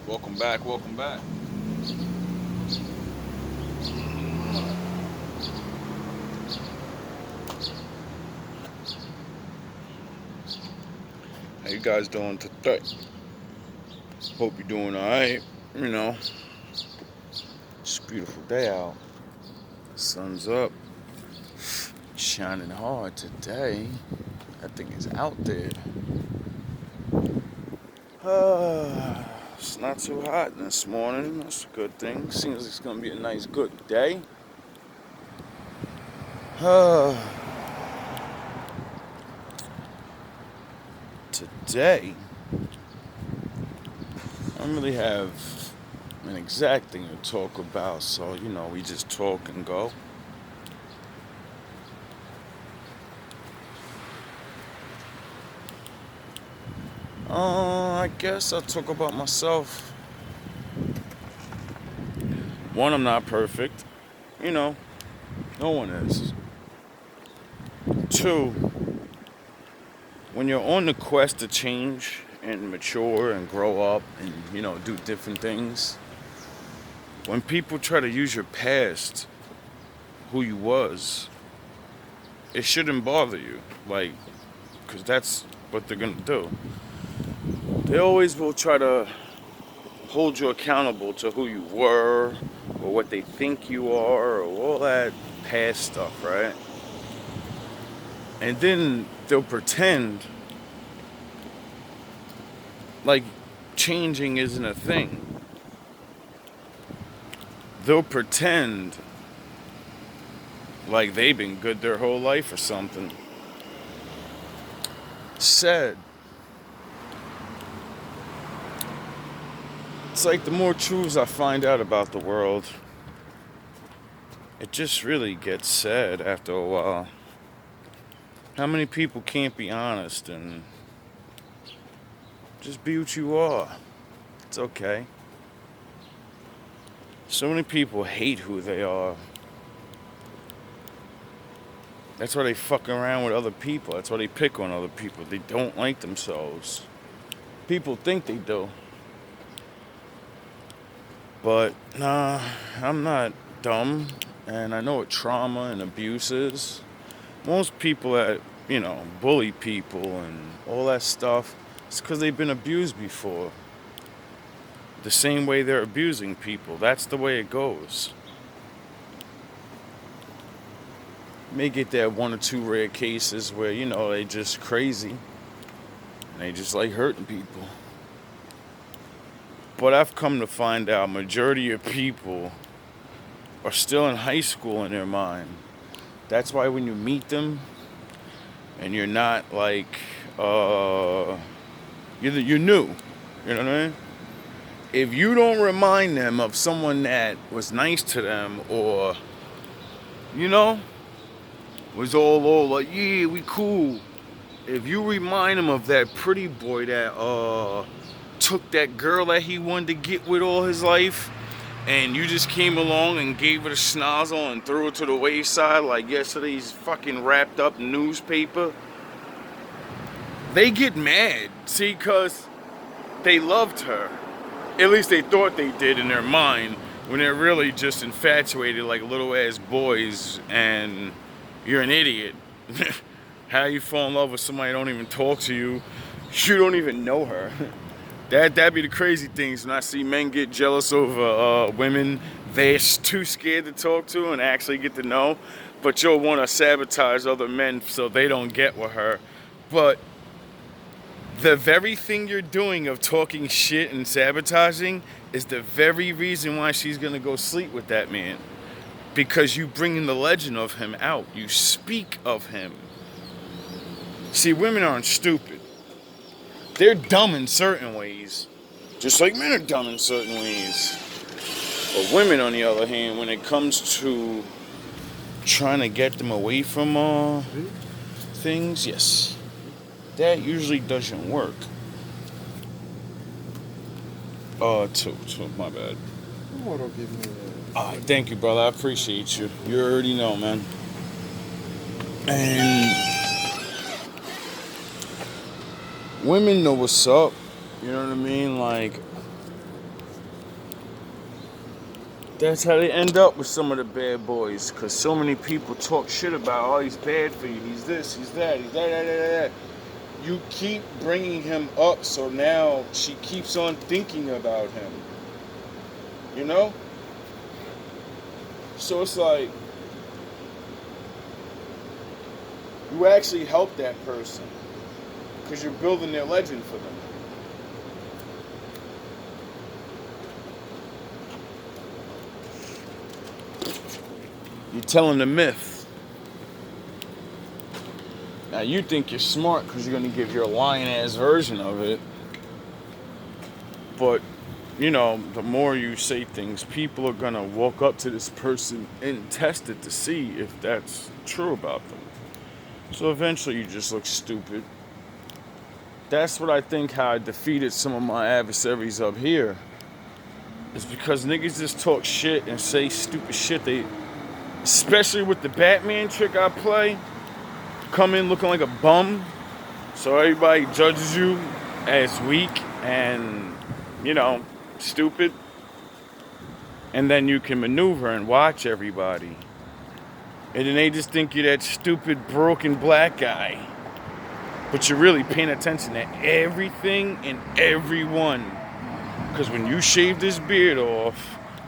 Welcome back, welcome back. How you guys doing today? Hope you're doing alright. You know, it's a beautiful day out. Sun's up, shining hard today. That thing is out there. It's not too hot this morning. That's a good thing. Seems like it's gonna be a nice, good day. Today, I don't really have an exact thing to talk about, so we just talk and go. I guess I'll talk about myself. One, I'm not perfect. You know, no one is. Two, when you're on the quest to change and mature and grow up and, do different things, when people try to use your past, who you was, it shouldn't bother you. Like, because that's what they're going to do. They always will try to hold you accountable to who you were or what they think you are or all that past stuff, right? And then they'll pretend like changing isn't a thing. They'll pretend like they've been good their whole life or something. Said. It's like the more truths I find out about the world, it just really gets sad after a while. How many people can't be honest and just be what you are? It's okay. So many people hate who they are. That's why they fuck around with other people. That's why they pick on other people. They don't like themselves. People think they do. But nah, I'm not dumb. And I know what trauma and abuse is. Most people that, bully people and all that stuff, it's because they've been abused before. The same way they're abusing people. That's the way it goes. You may get that one or two rare cases where, they just crazy. And they just like hurting people. But I've come to find out majority of people are still in high school in their mind. That's why when you meet them and you're not like, you're new. You know what I mean? If you don't remind them of someone that was nice to them or, was all like, yeah, we cool. If you remind them of that pretty boy that took that girl that he wanted to get with all his life, and you just came along and gave her a schnozzle and threw it to the wayside like yesterday's fucking wrapped up newspaper, they get mad. See, because they loved her. At least they thought they did in their mind, when they're really just infatuated like little ass boys, and you're an idiot. How you fall in love with somebody that don't even talk to you? You don't even know her. That'd be the crazy things when I see men get jealous over women they're too scared to talk to and actually get to know. But you'll want to sabotage other men so they don't get with her. But the very thing you're doing of talking shit and sabotaging is the very reason why she's gonna go sleep with that man. Because you bringing the legend of him out. You speak of him. See, women aren't stupid. They're dumb in certain ways. Just like men are dumb in certain ways. But women, on the other hand, when it comes to trying to get them away from things, yes, that usually doesn't work. Two, my bad. Alright, thank you, brother. I appreciate you. You already know, man. And women know what's up. You know what I mean? Like, That's how they end up with some of the bad boys, because so many people talk shit about, oh, he's bad for you, he's this, he's that, he's that. You keep bringing him up, so now she keeps on thinking about him. You know? So it's like, you actually help that person, because you're building their legend for them. You're telling the myth. Now you think you're smart because you're going to give your lying-ass version of it. But, you know, the more you say things, people are going to walk up to this person and test it to see if that's true about them. So eventually you just look stupid. That's what I think how I defeated some of my adversaries up here. It's because niggas just talk shit and say stupid shit. Especially with the Batman trick I play, come in looking like a bum, so everybody judges you as weak and, you know, stupid. And then you can maneuver and watch everybody. And then they just think you're that stupid, broken black guy. But you're really paying attention to everything and everyone. Because when you shave this beard off,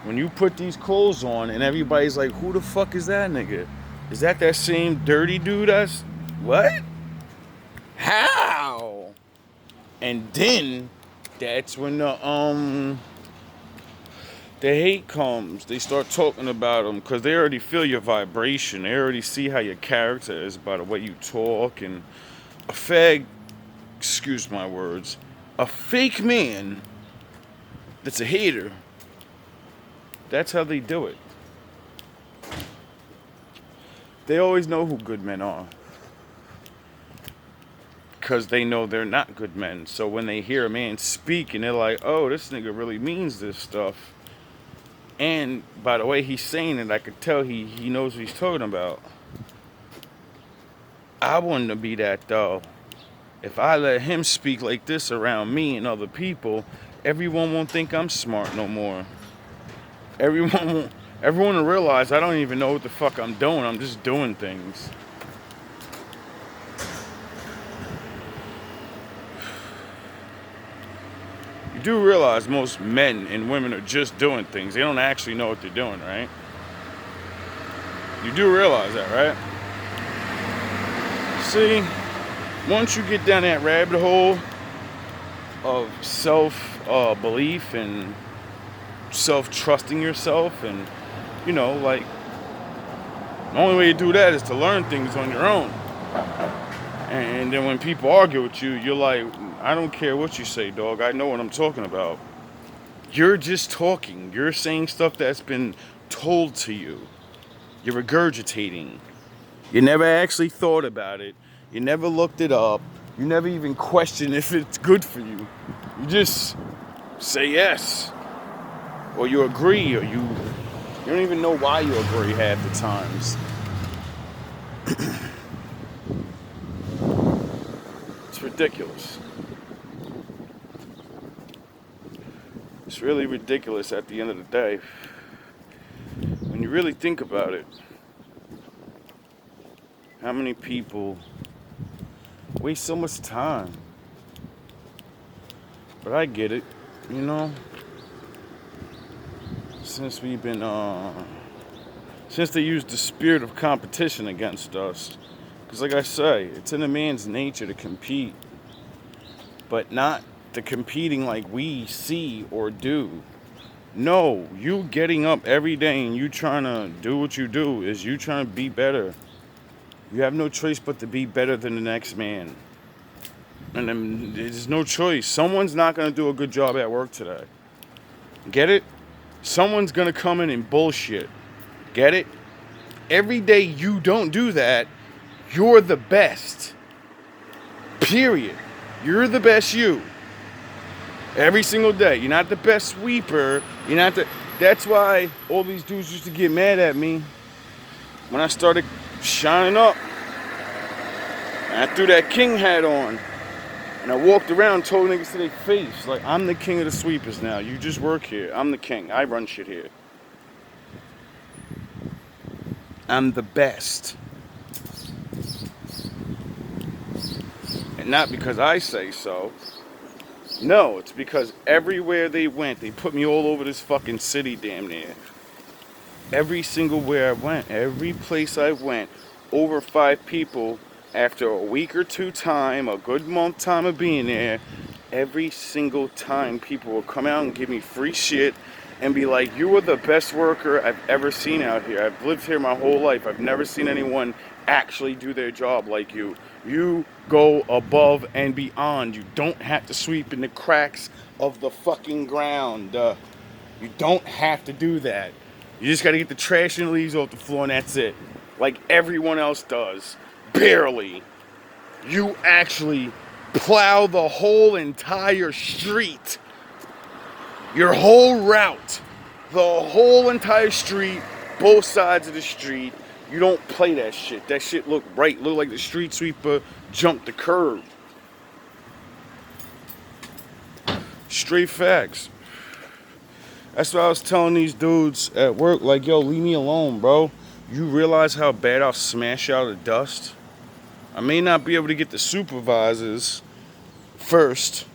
when you put these clothes on and everybody's like, who the fuck is that nigga? Is that same dirty dude that's... What? How? And then that's when the hate comes. They start talking about them because they already feel your vibration. They already see how your character is by the way you talk. And excuse my words, a fake man that's a hater, that's how they do it. They always know who good men are. Because they know they're not good men. So when they hear a man speak and they're like, oh, this nigga really means this stuff. And by the way he's saying it, I could tell he knows what he's talking about. I want to be that though. If I let him speak like this around me and other people, everyone won't think I'm smart no more. Everyone will realize I don't even know what the fuck I'm doing. I'm just doing things. You do realize most men and women are just doing things. They don't actually know what they're doing, right? You do realize that, right? See, once you get down that rabbit hole of self-belief and self-trusting yourself, and, you know, like, the only way you do that is to learn things on your own. And then when people argue with you, you're like, I don't care what you say, dog. I know what I'm talking about. You're just talking. You're saying stuff that's been told to you. You're regurgitating. You never actually thought about it. You never looked it up. You never even questioned if it's good for you. You just say yes. Or you agree, or you don't even know why you agree half the times. It's ridiculous. It's really ridiculous at the end of the day. When you really think about it, how many people waste so much time? But I get it, you know? Since we've been, since they used the spirit of competition against us. Because like I say, it's in a man's nature to compete. But not the competing like we see or do. No, you getting up every day and you trying to do what you do is you trying to be better. You have no choice but to be better than the next man. And then there's no choice. Someone's not going to do a good job at work today. Get it? Someone's going to come in and bullshit. Get it? Every day you don't do that, you're the best. Period. You're the best you. Every single day. You're not the best sweeper. You're not the... That's why all these dudes used to get mad at me when I started shining up. And I threw that king hat on. And I walked around and told niggas to their face, like, I'm the king of the sweepers now. You just work here. I'm the king. I run shit here. I'm the best. And not because I say so. No, it's because everywhere they went, they put me all over this fucking city damn near. Every single where I went, every place I went, over 5 people, after a week or two time, a good month time of being there, every single time people will come out and give me free shit and be like, you are the best worker I've ever seen out here. I've lived here my whole life. I've never seen anyone actually do their job like you. You go above and beyond. You don't have to sweep in the cracks of the fucking ground. You don't have to do that. You just gotta get the trash and leaves off the floor and that's it. Like everyone else does. Barely. You actually plow the whole entire street. Your whole route. The whole entire street. Both sides of the street. You don't play that shit. That shit look right. Look like the street sweeper jumped the curb. Straight facts. That's what I was telling these dudes at work. Like, yo, leave me alone, bro. You realize how bad I'll smash out of dust? I may not be able to get the supervisors first.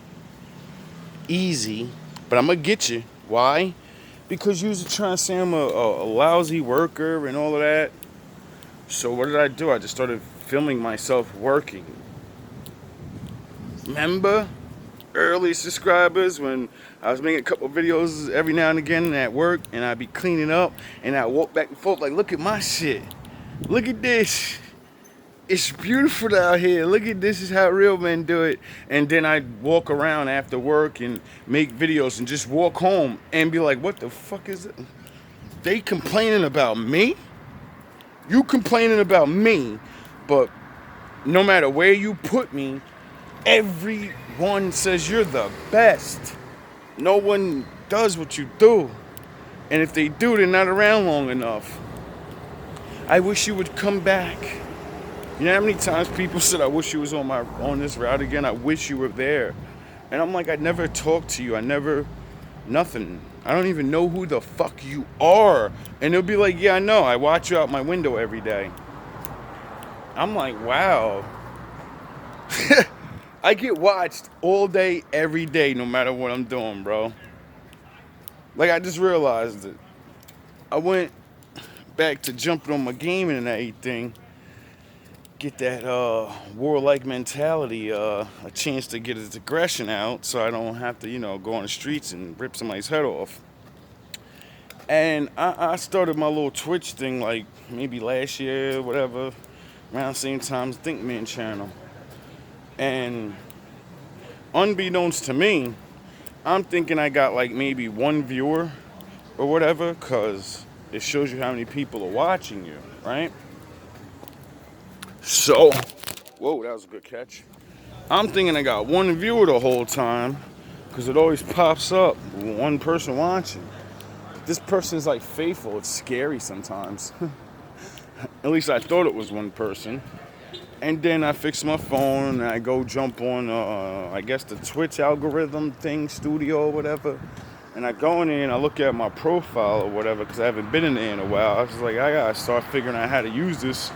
Easy. But I'm going to get you. Why? Because you was trying to say I'm a lousy worker and all of that. So what did I do? I just started filming myself working. Remember? Early subscribers when I was making a couple of videos every now and again at work and I'd be cleaning up and I'd walk back and forth like, look at my shit. Look at this. It's beautiful out here. Look at this is how real men do it. And then I'd walk around after work and make videos and just walk home and be like, what the fuck is it? They complaining about me? You complaining about me, but no matter where you put me, everyone says you're the best. No one does what you do. And if they do, they're not around long enough. I wish you would come back. You know how many times people said, I wish you was on this route again? I wish you were there. And I'm like, I never talked to you. Nothing. I don't even know who the fuck you are. And they'll be like, yeah, I know. I watch you out my window every day. I'm like, wow. I get watched all day, every day, no matter what I'm doing, bro. Like, I just realized it. I went back to jumping on my gaming and everything. Get that warlike mentality, a chance to get his aggression out so I don't have to, go on the streets and rip somebody's head off. And I started my little Twitch thing like maybe last year, whatever, around the same time as Think Man channel. And unbeknownst to me, I'm thinking I got like maybe 1 viewer or whatever, because it shows you how many people are watching you, right? So, whoa, that was a good catch. I'm thinking I got 1 viewer the whole time, because it always pops up, 1 person watching. This person is like faithful. It's scary sometimes. At least I thought it was 1 person. And then I fix my phone and I go jump on, I guess the Twitch algorithm thing, studio or whatever. And I go in there and I look at my profile or whatever, because I haven't been in there in a while. I was like, I gotta start figuring out how to use this,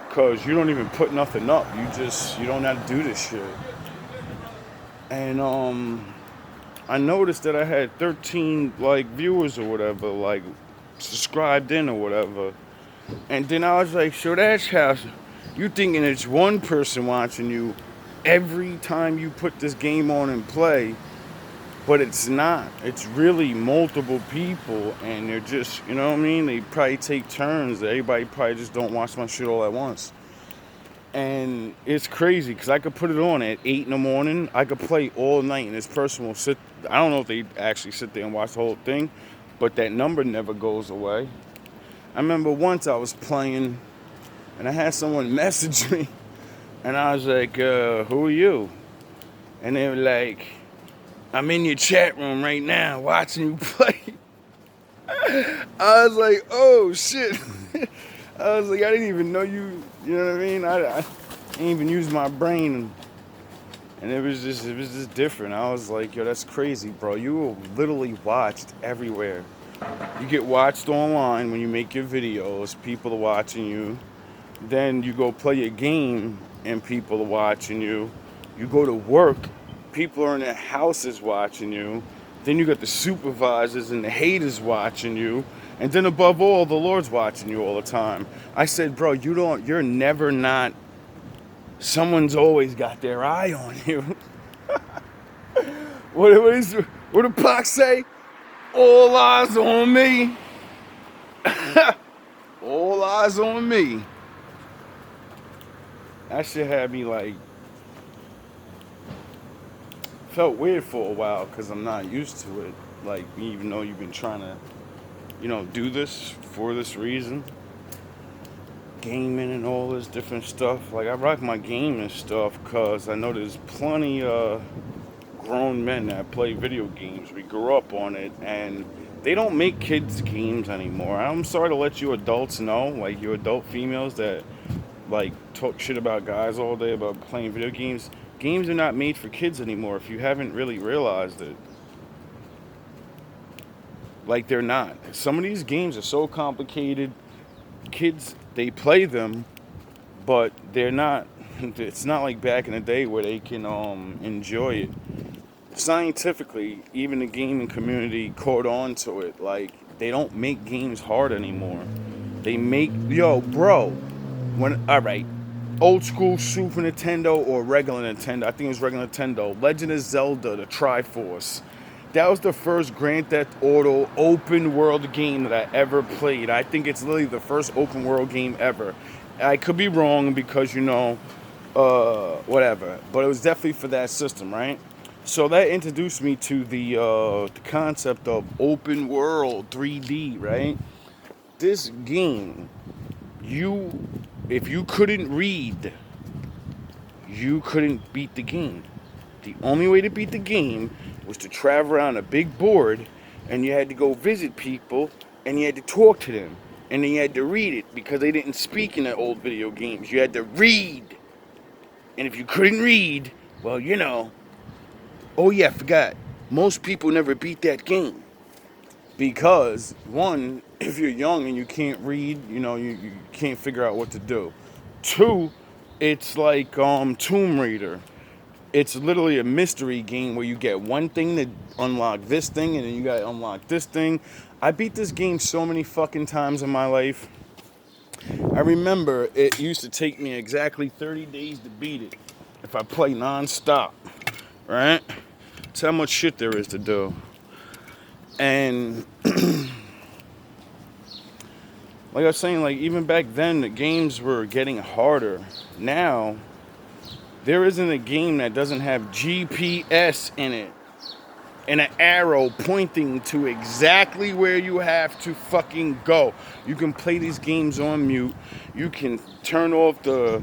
because you don't even put nothing up. You don't know how to do this shit. And I noticed that I had 13 like viewers or whatever, like subscribed in or whatever. And then I was like, so that's how you thinking it's 1 person watching you every time you put this game on and play, but it's not. It's really multiple people, and they're just, you know what I mean? They probably take turns. Everybody probably just don't watch my shit all at once. And it's crazy, because I could put it on at 8 in the morning. I could play all night, and this person will sit. I don't know if they actually sit there and watch the whole thing, but that number never goes away. I remember once I was playing, and I had someone message me, and I was like, who are you? And they were like, I'm in your chat room right now watching you play. I was like, oh shit. I was like, I didn't even know you, you know what I mean? I didn't even use my brain. And it was just different. I was like, yo, that's crazy, bro. You were literally watched everywhere. You get watched online when you make your videos. People are watching you. Then you go play a game and people are watching you. You go to work, people are in their houses watching you. Then you got the supervisors and the haters watching you. And then above all, the Lord's watching you all the time. I said, bro, you're never not, someone's always got their eye on you. What did Pac say? All eyes on me. All eyes on me. That shit had me like, felt weird for a while because I'm not used to it. Like, even though you've been trying to, do this for this reason, gaming and all this different stuff. Like, I rock my gaming stuff because I know there's plenty of grown men that play video games. We grew up on it, and they don't make kids games anymore. I'm sorry to let you adults know, like you adult females that like talk shit about guys all day about playing video games. Games are not made for kids anymore if you haven't really realized it. Like, they're not. Some of these games are so complicated. Kids, they play them, but they're not, it's not like back in the day where they can enjoy it. Scientifically, even the gaming community caught on to it. Like, they don't make games hard anymore. They make, bro, alright, old school Super Nintendo or regular Nintendo, I think it was regular Nintendo, Legend of Zelda, the Triforce. That was the first Grand Theft Auto open world game that I ever played. I think it's literally the first open world game ever. I could be wrong because, whatever. But it was definitely for that system, right? So that introduced me to the concept of open world 3D, right? This game, if you couldn't read, you couldn't beat the game. The only way to beat the game was to travel around a big board, and you had to go visit people, and you had to talk to them, and then you had to read it because they didn't speak in the old video games. You had to read, and if you couldn't read, well, oh yeah, I forgot. Most people never beat that game because, one, if you're young and you can't read, you can't figure out what to do. Two, it's like Tomb Raider. It's literally a mystery game where you get one thing to unlock this thing, and then you gotta unlock this thing. I beat this game so many fucking times in my life. I remember it used to take me exactly 30 days to beat it if I play non-stop, right? That's how much shit there is to do. And like I was saying, like even back then the games were getting harder. Now there isn't a game that doesn't have GPS in it and an arrow pointing to exactly where you have to fucking go. You can play these games on mute. You can turn off the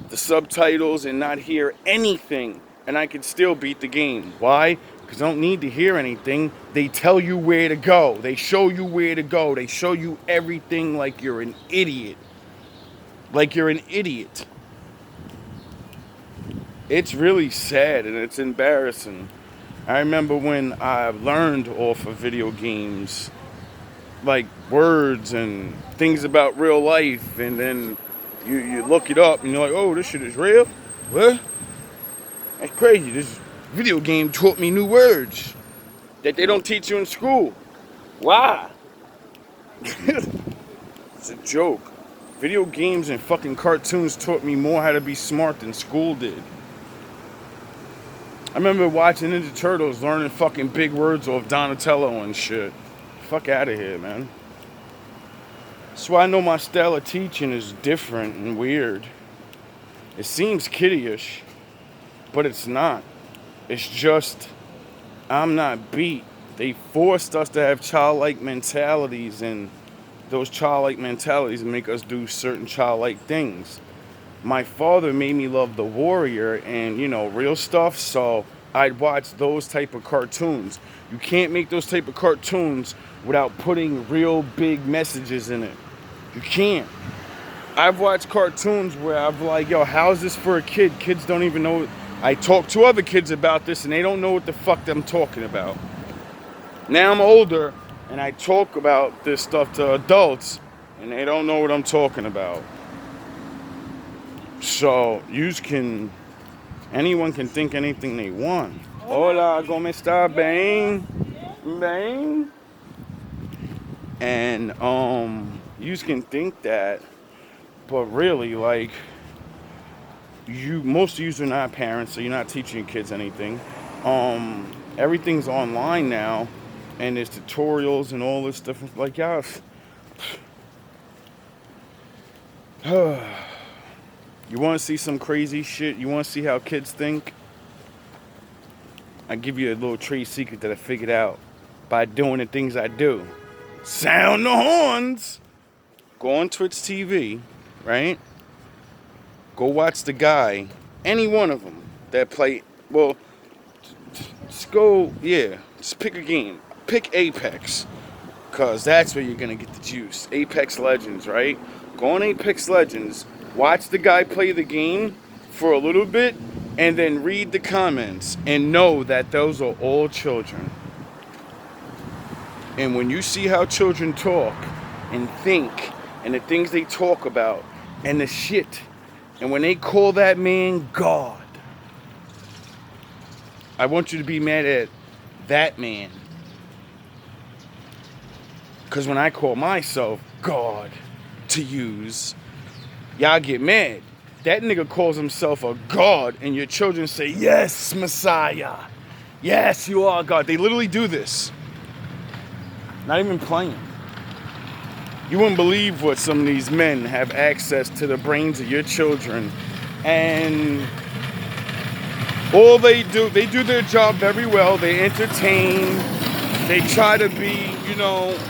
subtitles and not hear anything, and I can still beat the game. Why? Because I don't need to hear anything. They tell you where to go. They show you where to go. They show you everything like you're an idiot. Like you're an idiot. It's really sad and it's embarrassing. I remember when I learned off of video games, like words and things about real life, and then you look it up and you're like, oh, this shit is real? What? That's crazy. This video game taught me new words that they don't teach you in school. Why? It's a joke. Video games and fucking cartoons taught me more how to be smart than school did. I remember watching Ninja Turtles, learning fucking big words off Donatello and shit. Fuck out of here, man. That's why I know my style of teaching is different and weird. It seems kiddie-ish, but it's not. It's just, I'm not beat. They forced us to have childlike mentalities, and those childlike mentalities make us do certain childlike things. My father made me love The Warrior and, real stuff, so I'd watch those type of cartoons. You can't make those type of cartoons without putting real big messages in it. You can't. I've watched cartoons where I'm like, yo, how's this for a kid? Kids don't even know. I talk to other kids about this and they don't know what the fuck I'm talking about. Now I'm older And I talk about this stuff to adults, and they don't know what I'm talking about. So, anyone can think anything they want. Hola, ¿cómo está? Bem? Bem? And, you can think that, but really, like, most of you are not parents, so you're not teaching your kids anything. Everything's online now, and there's tutorials and all this stuff. Like, y'all, you want to see some crazy shit? You want to see how kids think? I give you a little trade secret that I figured out by doing the things I do. Sound the horns! Go on Twitch TV, right? Go watch the guy, any one of them that play, well, just pick a game. Pick Apex, because that's where you're going to get the juice. Apex Legends, right? Go on Apex Legends, watch the guy play the game for a little bit, and then read the comments and know that those are all children. And when you see how children talk and think and the things they talk about and the shit, and when they call that man God, I want you to be mad at that man. Because when I call myself God to use, y'all get mad. That nigga calls himself a God, and your children say, yes, Messiah. Yes, you are God. They literally do this. Not even playing. You wouldn't believe what some of these men have access to the brains of your children. And all they do their job very well. They entertain. They try to be,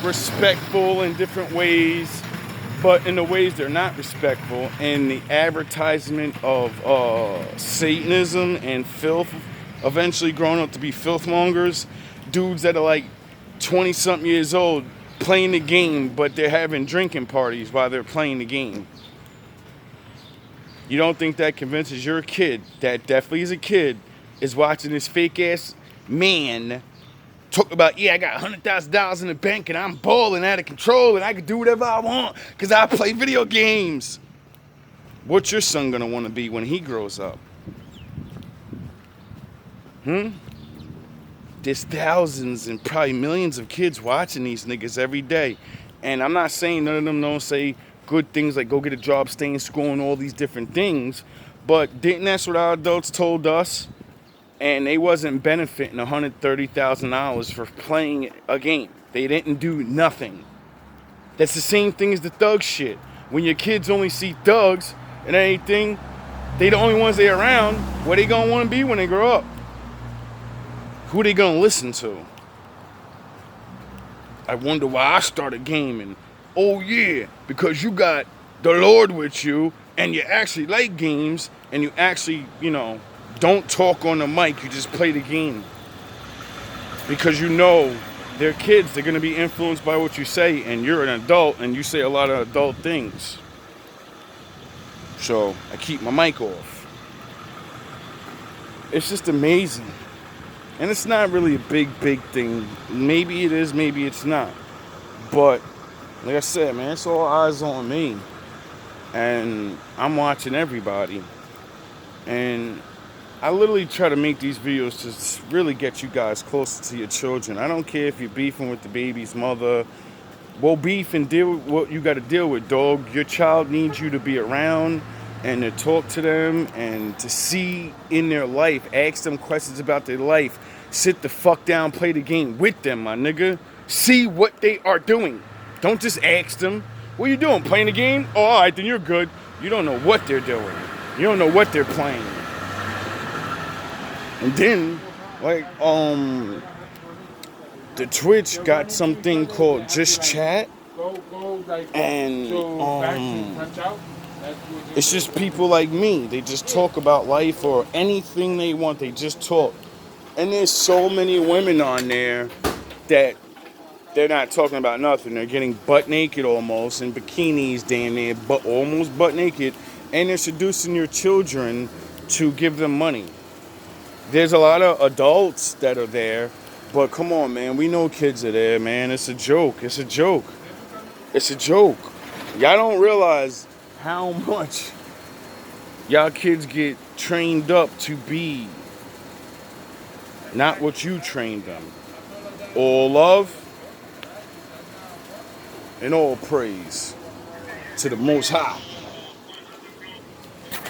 respectful in different ways. But in the ways they're not respectful, and the advertisement of Satanism and filth, eventually growing up to be filthmongers, dudes that are like 20-something years old playing the game, but they're having drinking parties while they're playing the game. You don't think that convinces your kid, that definitely is a kid, is watching this fake-ass man talk about, I got $100,000 in the bank and I'm balling out of control and I can do whatever I want because I play video games. What's your son gonna want to be when he grows up? There's thousands and probably millions of kids watching these niggas every day. And I'm not saying none of them don't say good things like go get a job, stay in school, and all these different things. But didn't that's what our adults told us? And they wasn't benefiting $130,000 for playing a game. They didn't do nothing. That's the same thing as the thug shit. When your kids only see thugs and anything, they the only ones they around. What they gonna want to be when they grow up? Who they gonna listen to? I wonder why I started gaming. Oh yeah, because you got the Lord with you and you actually like games and you actually, don't talk on the mic, you just play the game. Because they're kids, they're gonna be influenced by what you say, and you're an adult and you say a lot of adult things. So I keep my mic off. It's just amazing. And it's not really a big thing. Maybe it is, maybe it's not. But like I said, man, it's all eyes on me. And I'm watching everybody. And I literally try to make these videos to really get you guys closer to your children. I don't care if you're beefing with the baby's mother. Well, beef and deal with what you got to deal with, dog. Your child needs you to be around and to talk to them and to see in their life. Ask them questions about their life. Sit the fuck down, play the game with them, my nigga. See what they are doing. Don't just ask them, what are you doing, playing the game? Oh, all right, then you're good. You don't know what they're doing. You don't know what they're playing. And then, the Twitch got something called Just Chat. And, it's just people like me. They just talk about life or anything they want. They just talk. And there's so many women on there that they're not talking about nothing. They're getting butt naked almost, in bikinis damn near, but almost butt naked. And they're seducing your children to give them money. There's a lot of adults that are there But come on, man. We know kids are there, man. It's a joke. It's a joke. It's a joke. Y'all don't realize how much y'all kids get trained up to be not what you trained them. All love and all praise to the Most High.